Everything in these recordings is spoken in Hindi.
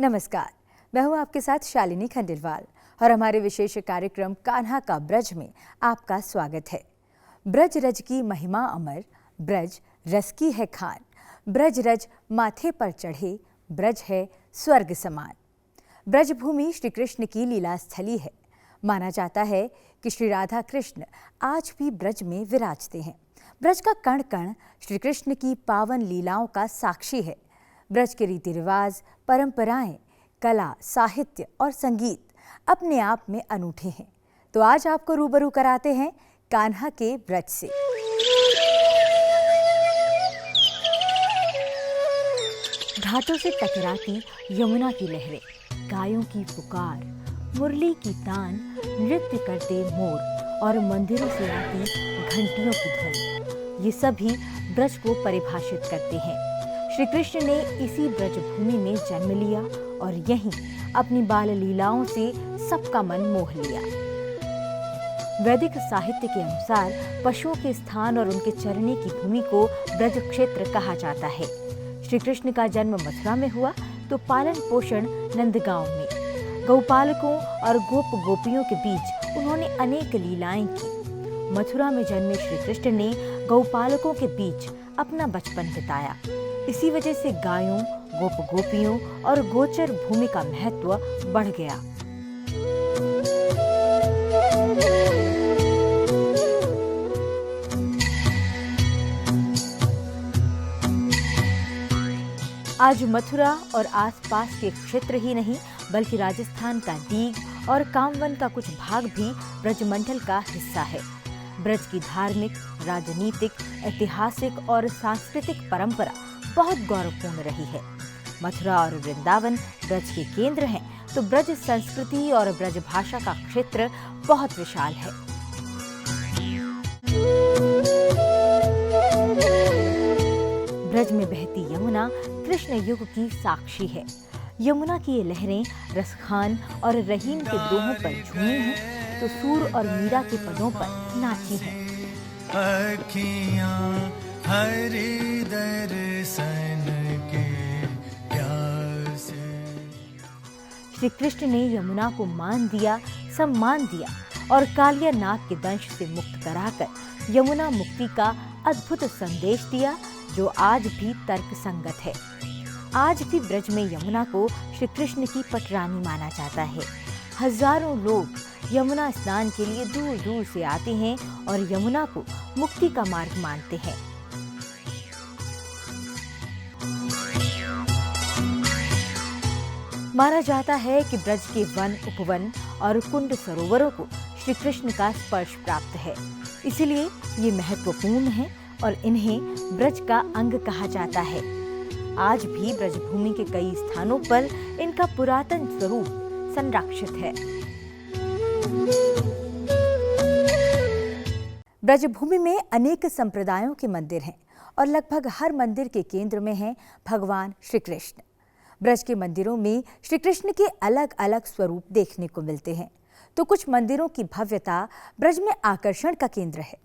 नमस्कार, मैं हूं आपके साथ शालिनी खंडेलवाल और हमारे विशेष कार्यक्रम कान्हा का ब्रज में आपका स्वागत है। ब्रज रज की महिमा अमर, ब्रज रस की है खान, ब्रज रज माथे पर चढ़े, ब्रज है स्वर्ग समान। ब्रज भूमि श्री कृष्ण की लीला स्थली है। माना जाता है कि श्री राधा कृष्ण आज भी ब्रज में विराजते हैं। ब्रज का कण कण श्री कृष्ण की पावन लीलाओं का साक्षी है। ब्रज के रीति रिवाज, परंपराएं, कला, साहित्य और संगीत अपने आप में अनूठे हैं। तो आज आपको रूबरू कराते हैं कान्हा के ब्रज से। घाटों से टकराती यमुना की लहरें, गायों की पुकार, मुरली की तान, नृत्य करते मोर और मंदिरों से आती घंटियों की ध्वनि, ये सभी ब्रज को परिभाषित करते हैं। श्री कृष्ण ने इसी ब्रज भूमि में जन्म लिया और यहीं अपनी बाल लीलाओं से सबका मन मोह लिया। वैदिक साहित्य के अनुसार पशुओं के स्थान और उनके चरने की भूमि को ब्रज क्षेत्र कहा जाता है। श्री कृष्ण का जन्म मथुरा में हुआ तो पालन पोषण नंदगांव में। गौपालकों और गोप गोपियों के बीच उन्होंने अनेक लीलाएं की। मथुरा में जन्मे श्री कृष्ण ने गौपालकों के बीच अपना बचपन बिताया। इसी वजह से गायों, गोप गोपियों और गोचर भूमि का महत्व बढ़ गया। आज मथुरा और आसपास के क्षेत्र ही नहीं बल्कि राजस्थान का डीग और कामवन का कुछ भाग भी ब्रजमंडल का हिस्सा है। ब्रज की धार्मिक, राजनीतिक, ऐतिहासिक और सांस्कृतिक परंपरा बहुत गौरवपूर्ण रही है। मथुरा और वृंदावन ब्रज के केंद्र हैं, तो ब्रज संस्कृति और ब्रज भाषा का क्षेत्र बहुत विशाल है। ब्रज में बहती यमुना कृष्ण युग की साक्षी है। यमुना की ये लहरें रसखान और रहीम के दोहों पर झूमी हैं, तो सूर और मीरा के पदों पर नाची हैं। हरि दर्शन के प्यासे। श्री कृष्ण ने यमुना को मान दिया, सम्मान दिया और कालिया नाग के दंश से मुक्त कराकर यमुना मुक्ति का अद्भुत संदेश दिया, जो आज भी तर्क संगत है। आज भी ब्रज में यमुना को श्री कृष्ण की पटरानी माना जाता है। हजारों लोग यमुना स्नान के लिए दूर दूर से आते हैं और यमुना को मुक्ति का मार्ग मानते हैं। माना जाता है कि ब्रज के वन, उपवन और कुंड सरोवरों को श्री कृष्ण का स्पर्श प्राप्त है, इसलिए ये महत्वपूर्ण है और इन्हें ब्रज का अंग कहा जाता है। आज भी ब्रजभूमि के कई स्थानों पर इनका पुरातन स्वरूप संरक्षित है। ब्रजभूमि में अनेक संप्रदायों के मंदिर हैं और लगभग हर मंदिर के केंद्र में हैं भगवान श्री कृष्ण। ब्रज के मंदिरों में श्री कृष्ण के अलग अलग स्वरूप देखने को मिलते हैं, तो कुछ मंदिरों की भव्यता ब्रज में आकर्षण का केंद्र है।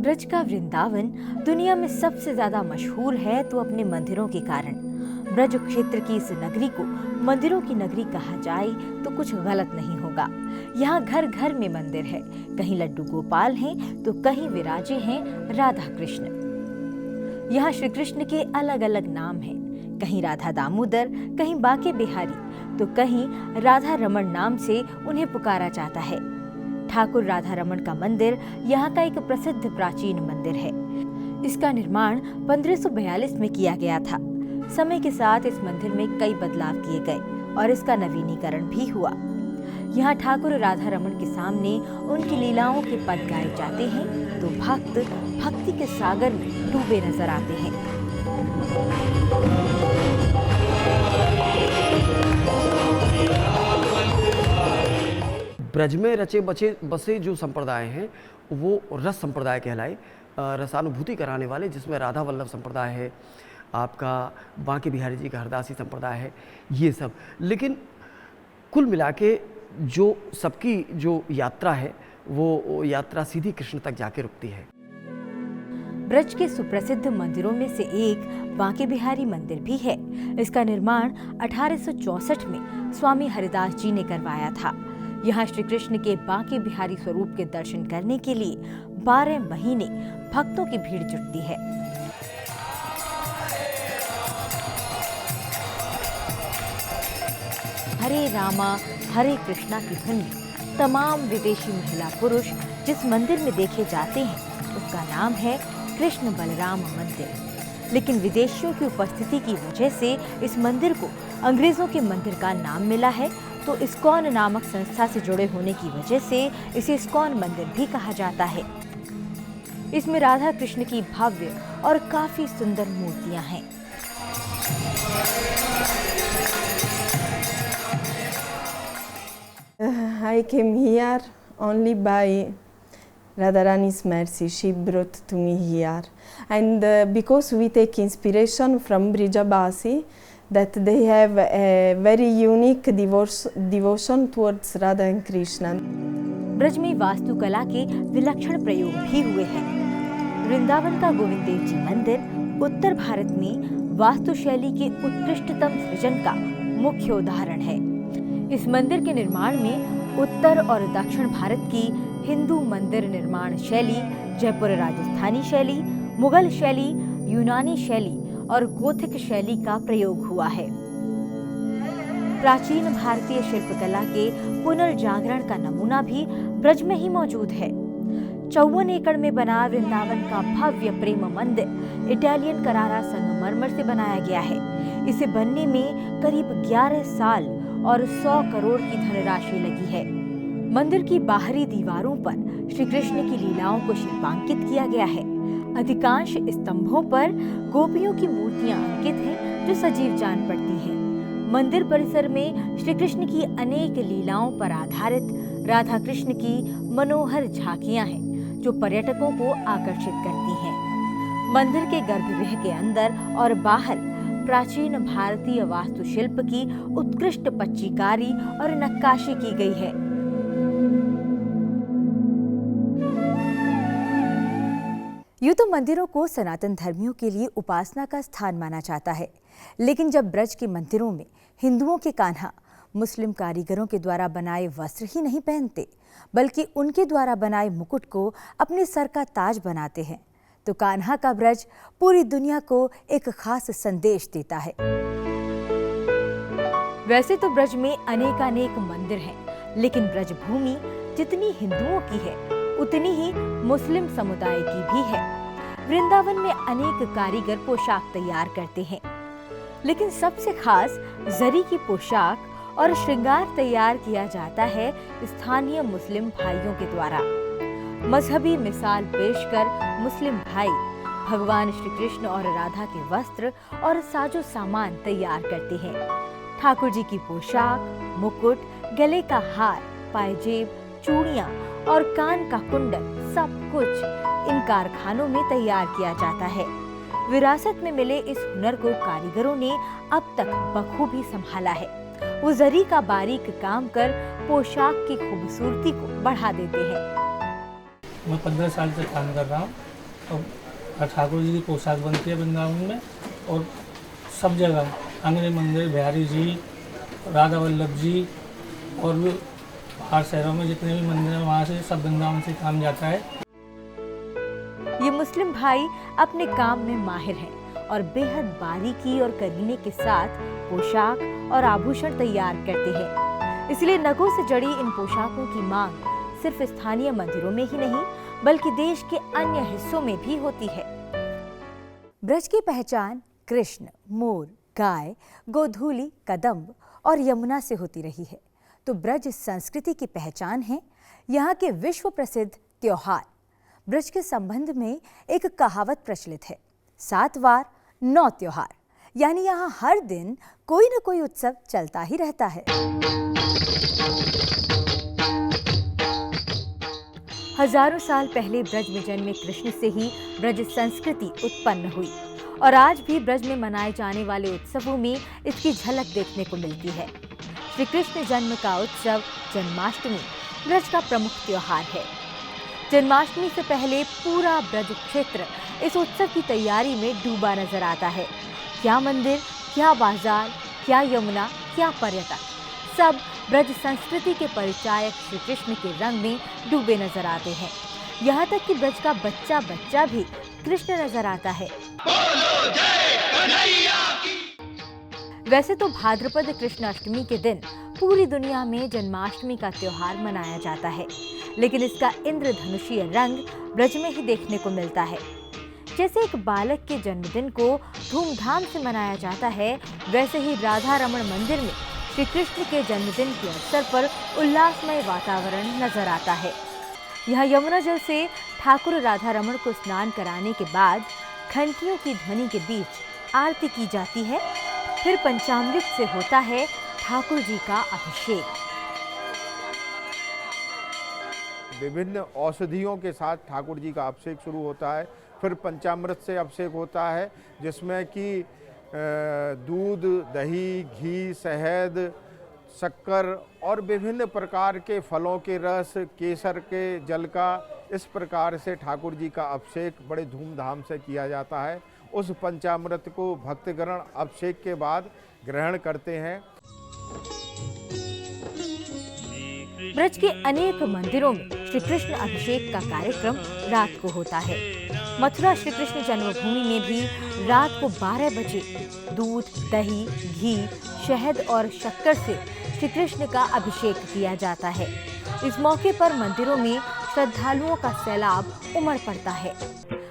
ब्रज का वृंदावन दुनिया में सबसे ज्यादा मशहूर है, तो अपने मंदिरों के कारण। ब्रज क्षेत्र की इस नगरी को मंदिरों की नगरी कहा जाए तो कुछ गलत नहीं होगा। यहाँ घर घर में मंदिर है, कहीं लड्डू गोपाल हैं तो कहीं विराजे हैं राधा कृष्ण। यहाँ श्री कृष्ण के अलग अलग नाम हैं, कहीं राधा दामोदर, कहीं बाके बिहारी, तो कहीं राधा रमण नाम से उन्हें पुकारा जाता है। ठाकुर राधा रमण का मंदिर यहाँ का एक प्रसिद्ध प्राचीन मंदिर है। इसका निर्माण 1542 में किया गया था। समय के साथ इस मंदिर में कई बदलाव किए गए और इसका नवीनीकरण भी हुआ। यहाँ ठाकुर राधा रमण के सामने उनकी लीलाओं के पद गाए जाते हैं, तो भक्त भक्ति के सागर में डूबे नजर आते हैं। ब्रज में रचे बसे जो संप्रदाय हैं वो रस संप्रदाय कहलाए, रसानुभूति कराने वाले, जिसमें राधा वल्लभ संप्रदाय है, आपका बांके बिहारी जी का हरदासी संप्रदाय है, ये सब। लेकिन कुल मिला के जो सबकी जो यात्रा है वो यात्रा सीधी कृष्ण तक जाके रुकती है। ब्रज के सुप्रसिद्ध मंदिरों में से एक बांके बिहारी मंदिर भी है। इसका निर्माण 1864 में स्वामी हरिदास जी ने करवाया था। यहाँ श्री कृष्ण के बांके बिहारी स्वरूप के दर्शन करने के लिए 12 महीने भक्तों की भीड़ जुटती है। हरे रामा हरे कृष्णा की धुन में तमाम विदेशी महिला पुरुष जिस मंदिर में देखे जाते हैं उसका नाम है कृष्ण बलराम मंदिर। लेकिन विदेशियों की उपस्थिति की वजह से इस मंदिर को अंग्रेजों के मंदिर का नाम मिला है, तो इस्कॉन नामक संस्था से जुड़े होने की वजह से इसे इस्कॉन मंदिर भी कहा जाता है। इसमें राधा कृष्ण की भव्य और काफी सुंदर मूर्तियां हैं। I came here only by Radharani's mercy. She brought to me here. And because we take inspiration from Brijabasi, that they have a very unique devotion towards Radha and Krishna. Braj में वास्तुकला के विलक्षण प्रयोग भी हुए हैं। वृंदावन का गोविंद देव जी मंदिर उत्तर भारत में वास्तुशैली के उत्कृष्टतम सृजन का मुख्य उदाहरण है। इस मंदिर के निर्माण में उत्तर और दक्षिण भारत की हिंदू मंदिर निर्माण शैली, जयपुर राजस्थानी शैली, मुगल शैली, यूनानी शैली और गोथिक शैली का प्रयोग हुआ है। प्राचीन भारतीय शिल्पकला के पुनर्जागरण का नमूना भी ब्रज में ही मौजूद है। 54 एकड़ में बना वृंदावन का भव्य प्रेम मंदिर इटालियन करारा संगमरमर से बनाया गया है। इसे बनने में करीब 11 साल और 100 करोड़ की धनराशि लगी है। मंदिर की बाहरी दीवारों पर श्री कृष्ण की लीलाओं को शिल्पांकित किया गया है। अधिकांश स्तंभों पर गोपियों की मूर्तियां अंकित हैं जो सजीव जान पड़ती हैं। मंदिर परिसर में श्री कृष्ण की अनेक लीलाओं पर आधारित राधा कृष्ण की मनोहर झांकियां हैं जो पर्यटकों को आकर्षित करती हैं। मंदिर के गर्भगृह के अंदर और बाहर प्राचीन भारतीय वास्तुशिल्प की उत्कृष्ट पच्चीकारी और नक्काशी की गई है। यूं तो मंदिरों को सनातन धर्मियों के लिए उपासना का स्थान माना जाता है, लेकिन जब ब्रज के मंदिरों में हिंदुओं के कान्हा मुस्लिम कारीगरों के द्वारा बनाए वस्त्र ही नहीं पहनते, बल्कि उनके द्वारा बनाए मुकुट को अपने सर का ताज बनाते हैं, तो कान्हा का ब्रज पूरी दुनिया को एक खास संदेश देता है। वैसे तो ब्रज में अनेकानेक मंदिर हैं, लेकिन ब्रज भूमि जितनी हिंदुओं की है उतनी ही मुस्लिम समुदाय की भी है। वृंदावन में अनेक कारीगर पोशाक तैयार करते हैं, लेकिन सबसे खास जरी की पोशाक और श्रृंगार तैयार किया जाता है स्थानीय मुस्लिम भाइयों के द्वारा। मजहबी मिसाल पेश कर मुस्लिम भाई भगवान श्री कृष्ण और राधा के वस्त्र और साजो सामान तैयार करते हैं। ठाकुर जी की पोशाक, मुकुट, गले का हार, पायजेब, चूड़ियां और कान का कुंडल सब कुछ इन कारखानों में तैयार किया जाता है। विरासत में मिले इस हुनर को कारीगरों ने अब तक बखूबी संभाला है। वो जरी का बारीक काम कर पोशाक की खूबसूरती को बढ़ा देते हैं। मैं 15 साल से काम कर रहा हूँ और ठाकुर जी की पोशाक बनती है वृंदावन में, और सब जगह अंगने मंदिर, बिहारी जी, राधा वल्लभ जी और भी बाहर शहरों में जितने भी मंदिर हैं वहाँ से सब वृंदावन से काम जाता है। ये मुस्लिम भाई अपने काम में माहिर हैं और बेहद बारीकी और करीने के साथ पोशाक और आभूषण तैयार करते हैं। इसलिए नगों से जड़ी इन पोशाकों की मांग सिर्फ स्थानीय मंदिरों में ही नहीं बल्कि देश के अन्य हिस्सों में भी होती है। ब्रज की पहचान कृष्ण, मोर, गाय, गोधूली, कदम्ब और यमुना से होती रही है, तो ब्रज संस्कृति की पहचान है यहाँ के विश्व प्रसिद्ध त्योहार। ब्रज के संबंध में एक कहावत प्रचलित है, 7 वार 9 त्योहार, यानी यहाँ हर दिन कोई न कोई उत्सव चलता ही रहता है। हजारों साल पहले ब्रज में जन्मे कृष्ण से ही ब्रज संस्कृति उत्पन्न हुई और आज भी ब्रज में मनाए जाने वाले उत्सवों में इसकी झलक देखने को मिलती है। श्री कृष्ण जन्म का उत्सव जन्माष्टमी ब्रज का प्रमुख त्योहार है। जन्माष्टमी से पहले पूरा ब्रज क्षेत्र इस उत्सव की तैयारी में डूबा नजर आता है। क्या मंदिर, क्या बाजार, क्या यमुना, क्या पर्यटक, सब ब्रज संस्कृति के परिचायक श्री कृष्ण के रंग में डूबे नजर आते हैं। यहाँ तक कि ब्रज का बच्चा बच्चा भी कृष्ण नजर आता है। वैसे तो भाद्रपद कृष्ण अष्टमी के दिन पूरी दुनिया में जन्माष्टमी का त्योहार मनाया जाता है, लेकिन इसका इंद्रधनुषीय रंग ब्रज में ही देखने को मिलता है। जैसे एक बालक के जन्मदिन को धूमधाम से मनाया जाता है, वैसे ही राधा रमण मंदिर में श्री कृष्ण के जन्मदिन के अवसर पर उल्लासमय वातावरण नजर आता है। यहाँ यमुना जल से ठाकुर राधा रमण को स्नान कराने के बाद घंटियों की ध्वनि के बीच आरती की जाती है। फिर पंचामृत से होता है ठाकुर जी का अभिषेक। विभिन्न औषधियों के साथ ठाकुर जी का अभिषेक शुरू होता है। फिर पंचामृत से अभिषेक होता है, जिसमें कि दूध, दही, घी, शहद, शक्कर और विभिन्न प्रकार के फलों के रस, केसर के जल का, इस प्रकार से ठाकुर जी का अभिषेक बड़े धूमधाम से किया जाता है। उस पंचामृत को भक्तगण अभिषेक के बाद ग्रहण करते हैं। ब्रज के अनेक मंदिरों में श्री कृष्ण अभिषेक का कार्यक्रम रात को होता है। मथुरा श्री कृष्ण जन्मभूमि में भी रात को 12 बजे दूध, दही, घी, शहद और शक्कर से श्री कृष्ण का अभिषेक किया जाता है। इस मौके पर मंदिरों में श्रद्धालुओं का सैलाब उमड़ पड़ता है।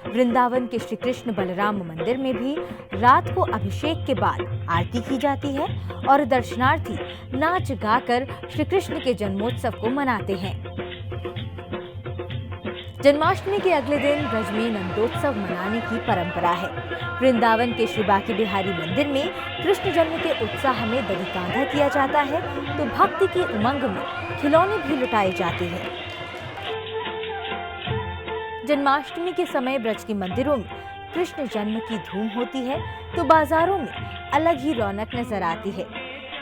वृंदावन के श्री कृष्ण बलराम मंदिर में भी रात को अभिषेक के बाद आरती की जाती है और दर्शनार्थी नाच गाकर श्री कृष्ण के जन्मोत्सव को मनाते हैं। जन्माष्टमी के अगले दिन ब्रज में नंदोत्सव मनाने की परंपरा है। वृंदावन के श्री बांके बिहारी मंदिर में कृष्ण जन्म के उत्साह में दही कांधा किया जाता है, तो भक्ति की उमंग में खिलौने भी लुटाए जाते हैं। जन्माष्टमी के समय ब्रज के मंदिरों में कृष्ण जन्म की धूम होती है, तो बाजारों में अलग ही रौनक नजर आती है।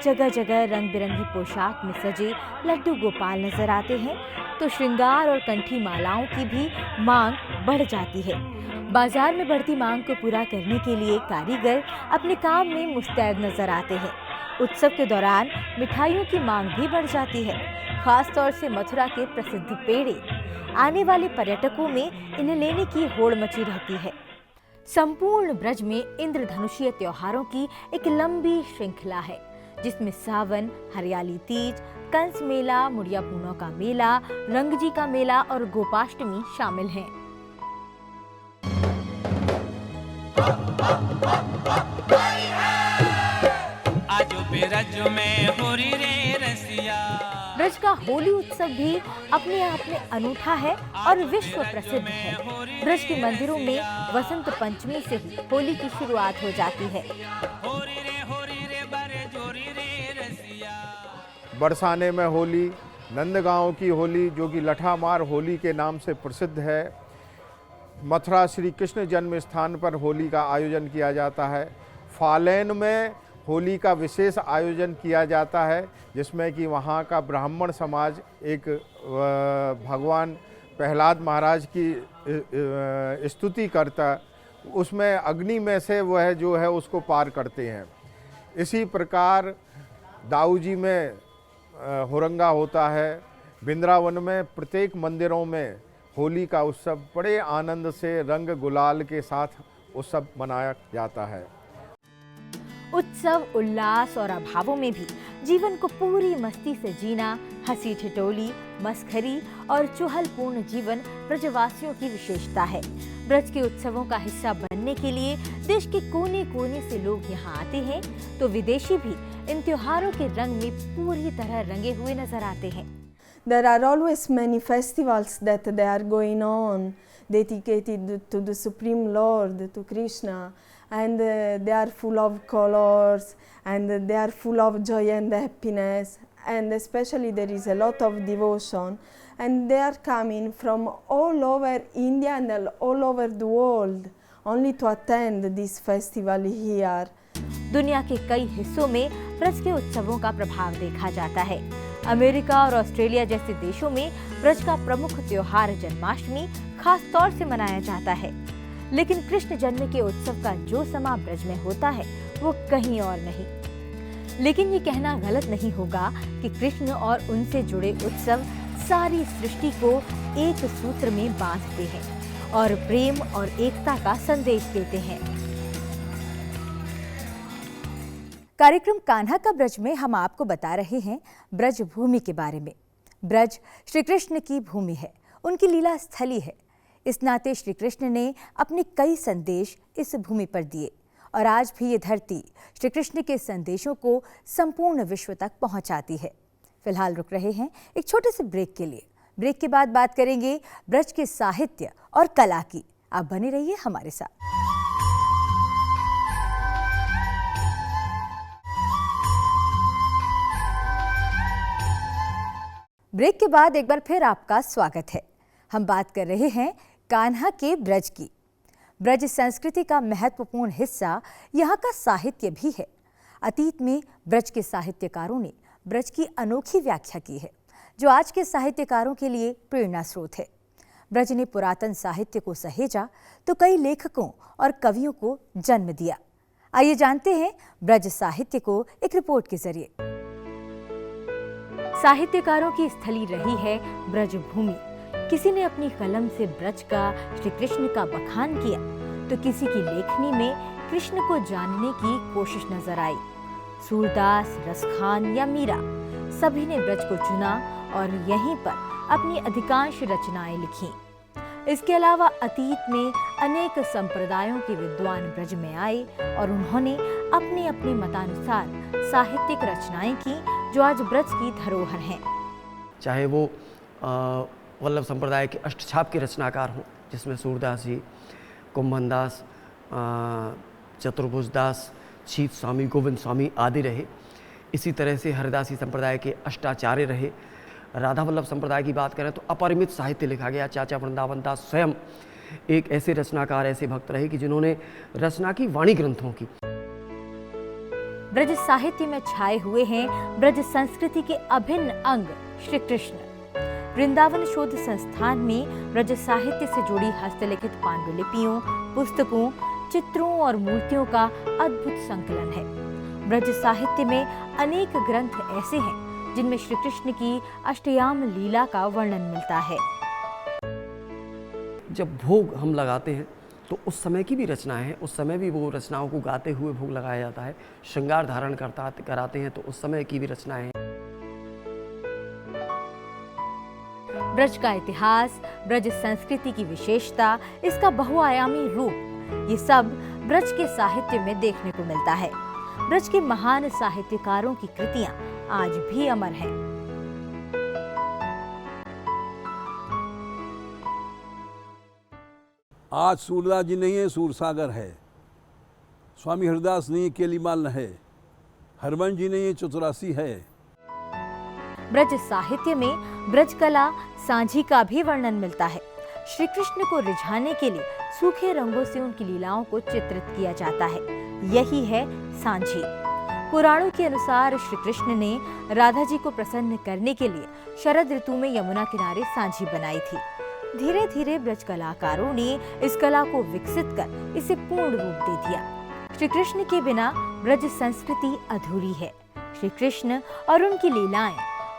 जगह जगह रंग बिरंगी पोशाक में सजे लड्डू गोपाल नजर आते हैं, तो श्रृंगार और कंठी मालाओं की भी मांग बढ़ जाती है। बाजार में बढ़ती मांग को पूरा करने के लिए कारीगर अपने काम में मुस्तैद नजर आते हैं। उत्सव के दौरान मिठाइयों की मांग भी बढ़ जाती है, खास तौर से मथुरा के प्रसिद्ध पेड़े। आने वाले पर्यटकों में इन्हें लेने की होड़ मची रहती है। संपूर्ण ब्रज में इंद्रधनुषीय त्योहारों की एक लंबी श्रृंखला है, जिसमें सावन, हरियाली तीज, कंस मेला, मुड़िया पूनों का मेला, रंगजी का मेला और गोपाष्टमी शामिल हैं। ब्रज का होली उत्सव भी अपने आप में अनूठा है और विश्व प्रसिद्ध है। ब्रज के मंदिरों में वसंत पंचमी से ही होली की शुरुआत हो जाती है। बरसाने में होली, नंदगांव की होली जो कि लठामार होली के नाम से प्रसिद्ध है। मथुरा श्री कृष्ण जन्म स्थान पर होली का आयोजन किया जाता है। फालेन में होली का विशेष आयोजन किया जाता है, जिसमें कि वहाँ का ब्राह्मण समाज एक भगवान प्रहलाद महाराज की स्तुति करता, उसमें अग्नि में से वह जो है उसको पार करते हैं। इसी प्रकार दाऊजी में हुरंगा होता है। वृंदावन में प्रत्येक मंदिरों में होली का उत्सव बड़े आनंद से रंग गुलाल के साथ उत्सव मनाया जाता है। उत्सव, उल्लास और अभावों में भी जीवन को पूरी मस्ती से जीना, हंसी ठिठोली, मस्खरी और चुहलपूर्ण जीवन ब्रजवासियों की विशेषता है। ब्रज के उत्सवों का हिस्सा बनने के लिए देश के कोने कोने से लोग यहाँ आते हैं, तो विदेशी भी इन त्योहारों के रंग में पूरी तरह रंगे हुए नजर आते हैं। There are always many festivals that they are going on dedicated to the Supreme Lord, to Krishna, and they are full of colors and they are full of joy and happiness, and especially there is a lot of devotion, and they are coming from all over India and all over the world only to attend this festival here. दुनिया के कई हिस्सों में ब्रज के उत्सवों का प्रभाव देखा जाता है। अमेरिका और ऑस्ट्रेलिया जैसे देशों में ब्रज का प्रमुख त्योहार जन्माष्टमी खास तौर से मनाया जाता है, लेकिन कृष्ण जन्म के उत्सव का जो समा ब्रज में होता है वो कहीं और नहीं। लेकिन ये कहना गलत नहीं होगा कि कृष्ण और उनसे जुड़े उत्सव सारी सृष्टि को एक सूत्र में बांधते हैं और प्रेम और एकता का संदेश देते हैं। कार्यक्रम कान्हा का ब्रज में हम आपको बता रहे हैं ब्रज भूमि के बारे में। ब्रज श्री कृष्ण की भूमि है, उनकी लीला स्थली है। इस नाते श्री कृष्ण ने अपने कई संदेश इस भूमि पर दिए और आज भी ये धरती श्री कृष्ण के संदेशों को संपूर्ण विश्व तक पहुंचाती है। फिलहाल रुक रहे हैं एक छोटे से ब्रेक के लिए। ब्रेक के बाद बात करेंगे ब्रज के साहित्य और कला की। आप बने रहिए हमारे साथ। ब्रेक के बाद एक बार फिर आपका स्वागत है। हम बात कर रहे हैं कान्हा के ब्रज की। ब्रज संस्कृति का महत्वपूर्ण हिस्सा यहाँ का साहित्य भी है। अतीत में ब्रज के साहित्यकारों ने ब्रज की अनोखी व्याख्या की है, जो आज के साहित्यकारों के लिए प्रेरणा स्रोत है। ब्रज ने पुरातन साहित्य को सहेजा तो कई लेखकों और कवियों को जन्म दिया। आइए जानते हैं ब्रज साहित्य को एक रिपोर्ट के जरिए। साहित्यकारों की स्थली रही है ब्रज भूमि। किसी ने अपनी कलम से ब्रज का, श्री कृष्ण का बखान किया तो किसी की लेखनी में कृष्ण को जानने की कोशिश नजर आई। सूरदास, रसखान या मीरा, सभी ने ब्रज को चुना और यहीं पर अपनी अधिकांश रचनाएं लिखीं। इसके अलावा अतीत में अनेक संप्रदायों के विद्वान ब्रज में आए और उन्होंने अपने अपने मतानुसार साहित्यिक रचनाएं की, जो आज ब्रज की धरोहर हैं। चाहे वो वल्लभ संप्रदाय के अष्टछाप के रचनाकार हों, जिसमें सूरदास जी, कुंभनदास, चतुर्भुजदास, शीत स्वामी, गोविंद स्वामी आदि रहे। इसी तरह से हरिदासी संप्रदाय के अष्टाचार्य रहे। राधा वल्लभ संप्रदाय की बात करें तो अपरिमित साहित्य लिखा गया। चाचा वृंदावन दास स्वयं एक ऐसे रचनाकार, ऐसे भक्त रहे कि जिन्होंने रचना की वाणी ग्रंथों की। ब्रज साहित्य में छाए हुए हैं ब्रज संस्कृति के अभिन्न अंग श्री कृष्ण। वृंदावन शोध संस्थान में ब्रज साहित्य से जुड़ी हस्तलिखित पांडुलिपियों, पुस्तकों, चित्रों और मूर्तियों का अद्भुत संकलन है। ब्रज साहित्य में अनेक ग्रंथ ऐसे हैं जिनमें श्री कृष्ण की अष्टयाम लीला का वर्णन मिलता है। जब भोग हम लगाते हैं तो उस समय की भी रचनाएं हैं, उस समय भी वो रचनाओं को गाते हुए भोग लगाया जाता है। श्रृंगार धारण कराते हैं तो उस समय की भी रचनाएं हैं। ब्रज का इतिहास, ब्रज संस्कृति की विशेषता, इसका बहुआयामी रूप, ये सब ब्रज के साहित्य में देखने को मिलता है। ब्रज के महान साहित्यकारों की कृतियां आज भी अमर हैं। आज सूरदास जी नहीं है, सूरसागर है। स्वामी हरिदास नहीं है, केलीमाल है। हरवंश जी नहीं है, चतुरासी है। ब्रज साहित्य में ब्रज कला, सांझी का भी वर्णन मिलता है। श्री कृष्ण को रिझाने के लिए सूखे रंगों से उनकी लीलाओं को चित्रित किया जाता है। यही है सांझी। पुराणों के अनुसार श्री कृष्ण ने राधा जी को प्रसन्न करने के लिए शरद ऋतु में यमुना किनारे सांझी बनाई थी। धीरे धीरे ब्रज कलाकारों ने इस कला को विकसित कर इसे पूर्ण रूप दे दिया। श्री कृष्ण के बिना ब्रज संस्कृति अधूरी है। श्री कृष्ण और उनकी लीलाएं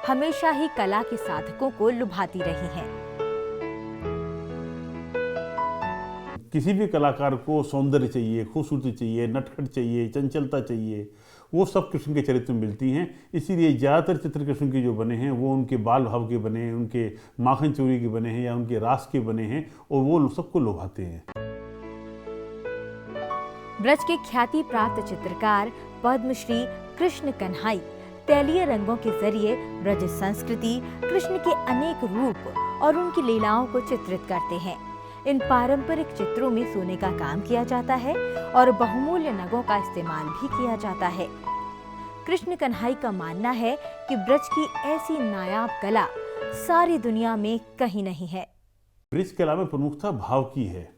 हमेशा ही कला के साधकों को लुभाती रही हैं। किसी भी कलाकार को सौंदर्य चाहिए, खूबसूरती चाहिए, नटखट चाहिए, चंचलता चाहिए, वो सब कृष्ण के चरित्र में मिलती हैं। इसीलिए ज़्यादातर चित्र कृष्ण के जो बने हैं वो उनके बाल भाव के बने हैं, उनके माखन चोरी के बने हैं या उनके रास के बने हैं और वो सबको लुभाते हैं। ब्रज के ख्याति प्राप्त चित्रकार पद्मश्री कृष्ण कन्हाई तैलीय रंगों के जरिए ब्रज संस्कृति, कृष्ण के अनेक रूप और उनकी लीलाओं को चित्रित करते हैं। इन पारंपरिक चित्रों में सोने का काम किया जाता है और बहुमूल्य नगों का इस्तेमाल भी किया जाता है। कृष्ण कन्हाई का मानना है कि ब्रज की ऐसी नायाब कला सारी दुनिया में कहीं नहीं है। ब्रज कला में प्रमुखता भाव की है।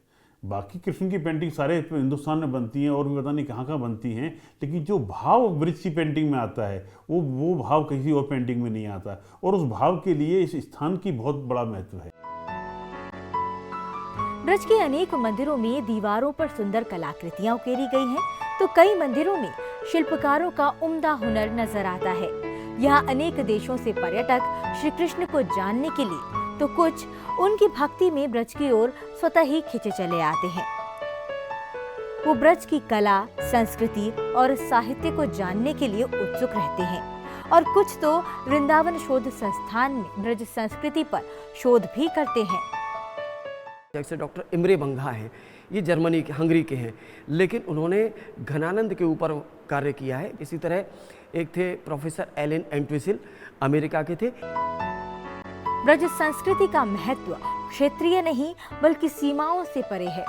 बाकी कृष्ण की पेंटिंग सारे हिंदुस्तान में बनती हैं और भी पता नहीं कहाँ कहाँ बनती हैं, लेकिन जो भाव ब्रज की पेंटिंग में आता है वो भाव किसी और पेंटिंग में नहीं आता, और उस भाव के लिए इस स्थान की बहुत बड़ा महत्व है। ब्रज के अनेक मंदिरों में दीवारों पर सुंदर कलाकृतियां उकेरी गई हैं, तो कई मंदिरों में शिल्पकारों का उम्दा हुनर नजर आता है। यहाँ अनेक देशों से पर्यटक श्री कृष्ण को जानने के लिए तो कुछ उनकी भक्ति में ब्रज की ओर स्वतः ही खिंचे चले आते हैं। वो ब्रज की कला, संस्कृति और साहित्य को जानने के लिए उत्सुक रहते हैं, और कुछ तो वृंदावन शोध संस्थान में ब्रज संस्कृति पर शोध भी करते हैं। जैसे डॉक्टर इमरे बंगा हैं, ये जर्मनी के, हंगरी के हैं, लेकिन उन्होंने घनानंद के ऊपर कार्य किया है। इसी तरह एक थे प्रोफेसर एलन एंट्विसिल, अमेरिका के थे। ब्रज संस्कृति का महत्व क्षेत्रीय नहीं बल्कि सीमाओं से परे है।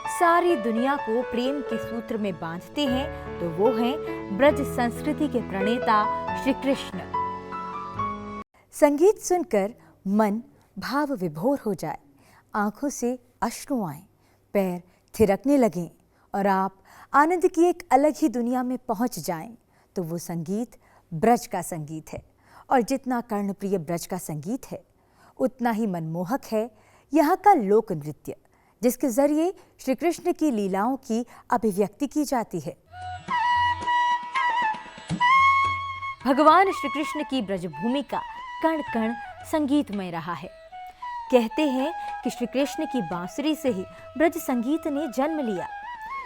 सारी दुनिया को प्रेम के सूत्र में बांधते हैं तो वो हैं ब्रज संस्कृति के प्रणेता श्री कृष्ण। संगीत सुनकर मन भाव विभोर हो जाए, आंखों से अश्रु आए, पैर थिरकने लगें और आप आनंद की एक अलग ही दुनिया में पहुंच जाएं, तो वो संगीत ब्रज का संगीत है। और जितना कर्णप्रिय ब्रज का संगीत है, उतना ही मनमोहक है यहाँ का लोक नृत्य, जिसके जरिए श्री कृष्ण की लीलाओं की अभिव्यक्ति की जाती है। भगवान श्री कृष्ण की ब्रजभूमि का कण कण संगीतमय रहा है। कहते हैं कि श्री कृष्ण की बांसुरी से ही ब्रज संगीत ने जन्म लिया।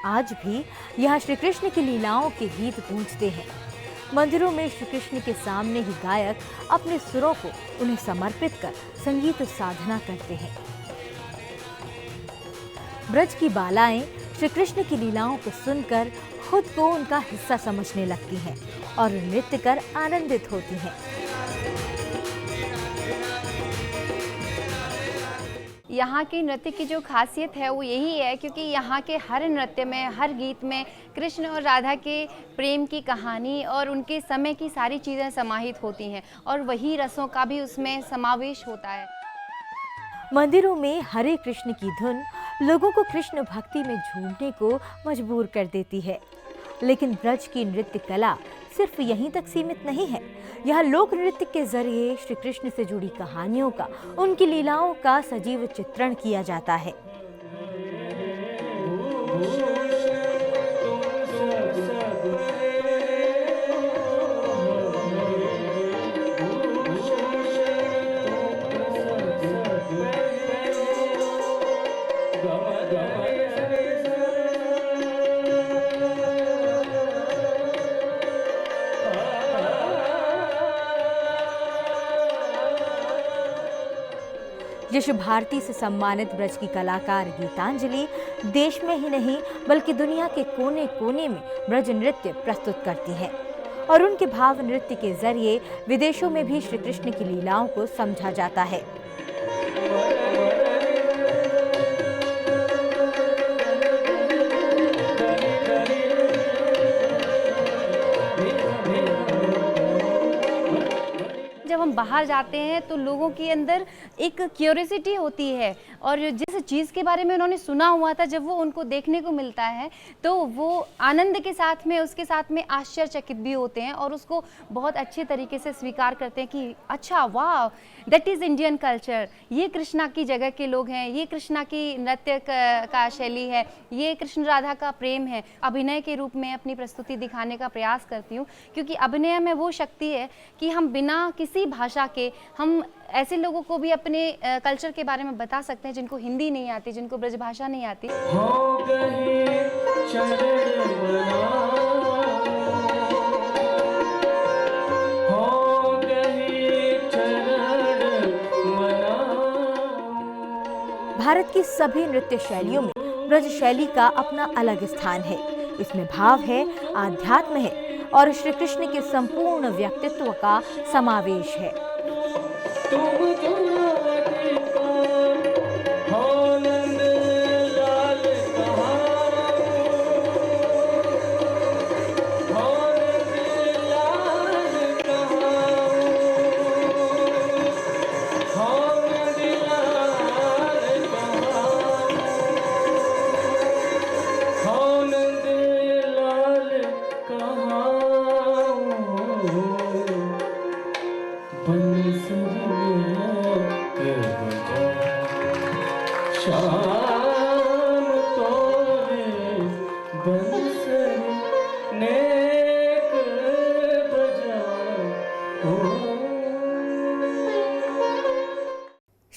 आज भी यहाँ श्री कृष्ण की लीलाओं के गीत गूंजते हैं। मंदिरों में श्री कृष्ण के सामने ही गायक अपने सुरों को उन्हें समर्पित कर संगीत साधना करते हैं। ब्रज की बालाएं श्री कृष्ण की लीलाओं को सुनकर खुद को उनका हिस्सा समझने लगती हैं और नृत्य कर आनंदित होती हैं। यहाँ की नृत्य की जो खासियत है वो यही है, क्योंकि यहाँ के हर नृत्य में, हर गीत में कृष्ण और राधा के प्रेम की कहानी और उनके समय की सारी चीज़ें समाहित होती हैं, और वही रसों का भी उसमें समावेश होता है। मंदिरों में हरे कृष्ण की धुन लोगों को कृष्ण भक्ति में झूमने को मजबूर कर देती है। लेकिन ब्रज की नृत्य कला सिर्फ यहीं तक सीमित नहीं है। यह लोक नृत्य के जरिए श्री कृष्ण से जुड़ी कहानियों का, उनकी लीलाओं का सजीव चित्रण किया जाता है। यश भारती से सम्मानित ब्रज की कलाकार गीतांजलि देश में ही नहीं बल्कि दुनिया के कोने कोने में ब्रज नृत्य प्रस्तुत करती हैं, और उनके भाव नृत्य के जरिए विदेशों में भी श्री कृष्ण की लीलाओं को समझा जाता है। जब हम बाहर जाते हैं तो लोगों के अंदर एक क्यूरियोसिटी होती है, और जिस चीज़ के बारे में उन्होंने सुना हुआ था, जब वो उनको देखने को मिलता है तो वो आनंद के साथ में, उसके साथ में आश्चर्यचकित भी होते हैं और उसको बहुत अच्छे तरीके से स्वीकार करते हैं कि अच्छा, वाह, दैट इज़ इंडियन कल्चर, ये कृष्णा की जगह के लोग हैं, ये कृष्णा की नृत्य का शैली है, ये कृष्ण राधा का प्रेम है। अभिनय के रूप में अपनी प्रस्तुति दिखाने का प्रयास करती हूँ, क्योंकि अभिनय में वो शक्ति है कि हम बिना किसी भाषा के हम ऐसे लोगों को भी अपने कल्चर के बारे में बता सकते हैं जिनको हिंदी नहीं आती, जिनको ब्रजभाषा नहीं आती। भारत की सभी नृत्य शैलियों में ब्रज शैली का अपना अलग स्थान है। इसमें भाव है, आध्यात्म है और श्री कृष्ण के संपूर्ण व्यक्तित्व का समावेश है।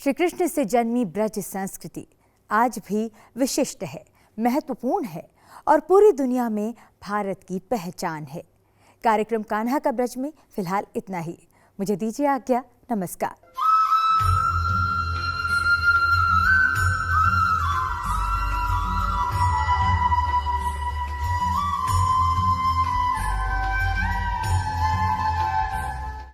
श्री कृष्ण से जन्मी ब्रज संस्कृति आज भी विशिष्ट है, महत्वपूर्ण है और पूरी दुनिया में भारत की पहचान है। कार्यक्रम कान्हा का ब्रज में फिलहाल इतना ही। मुझे दीजिए आज्ञा। नमस्कार।